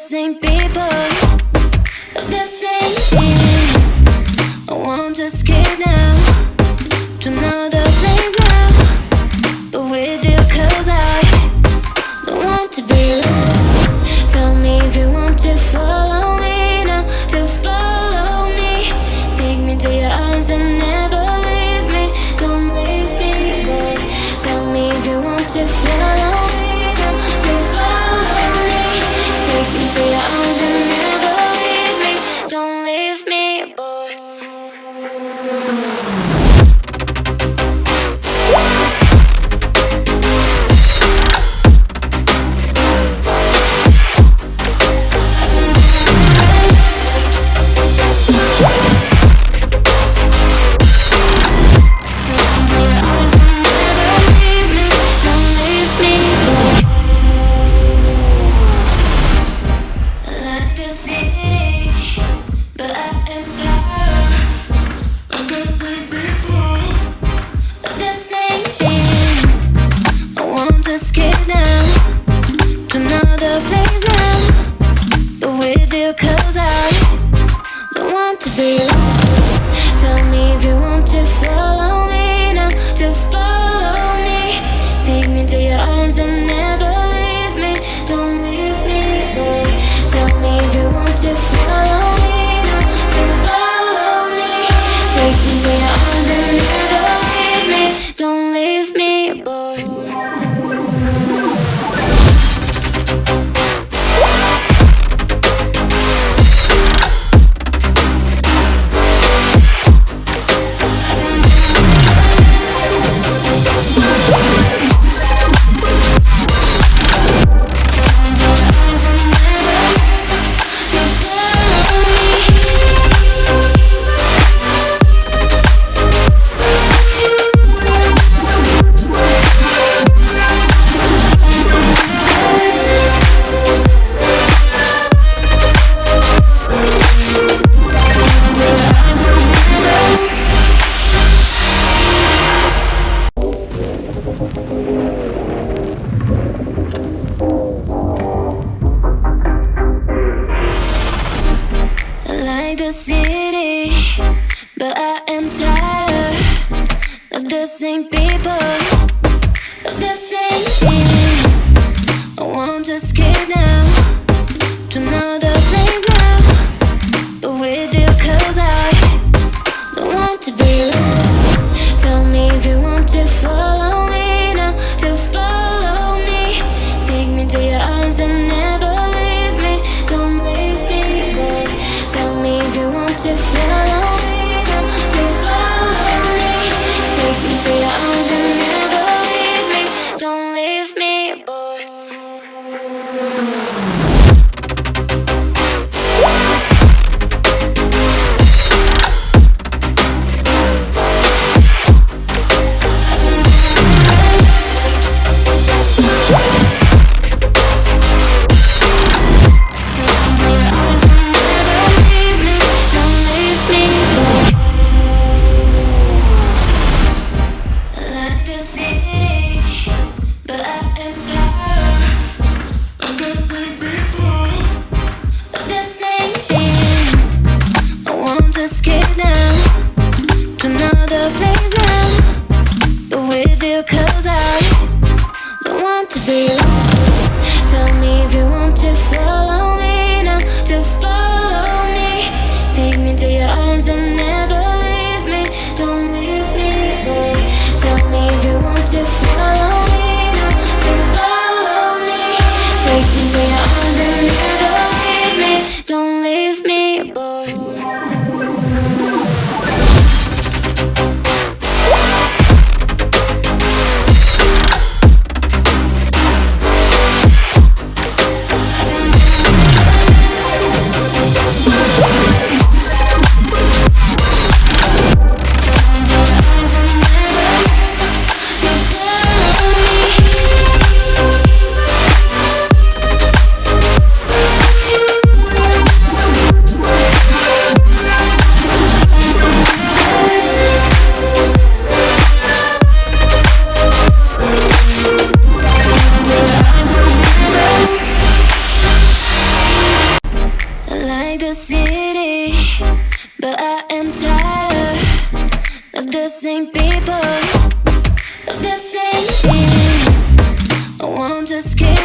same people, of the same things. I want to escape now to another place now, but with you, 'cause I don't want to be alone. Tell me if you want to follow me now, to follow me. Take me to your arms and never leave me. Don't leave me, boy. Tell me if you want to follow me now, to follow me. Take me to your arms and never leave me. Don't leave me, boy. Escape now to another place now, but with you, 'cause I don't want to be alone. Tell me if you want to follow me now, to follow me. Take me to your arms and never leave me. Don't leave me, boy. Tell me if you want to follow me now, to follow me. Take me to your arms and never leave me. Don't leave me, boy. The city, but I am tired of the same people, of the same things. I want to escape now to another place now, but with you, 'cause I don't want to be alone. Tell me if you want to follow me now, to follow me. Take me to your arms and never leave me. Don't leave me, boy. Tell me if you want to follow me now, to follow me. Take me to your arms and never leave me. Don't leave me, boy. Escape now to another place now, but with you, 'cause I don't want to be alone. Tell me if you want to follow me now, to follow me. Take me to your arms and never leave me. Don't leave me, boy. Tell me if you want to follow me now, to follow me. Take me to your arms and never leave me. Don't leave me, boy. just kidding.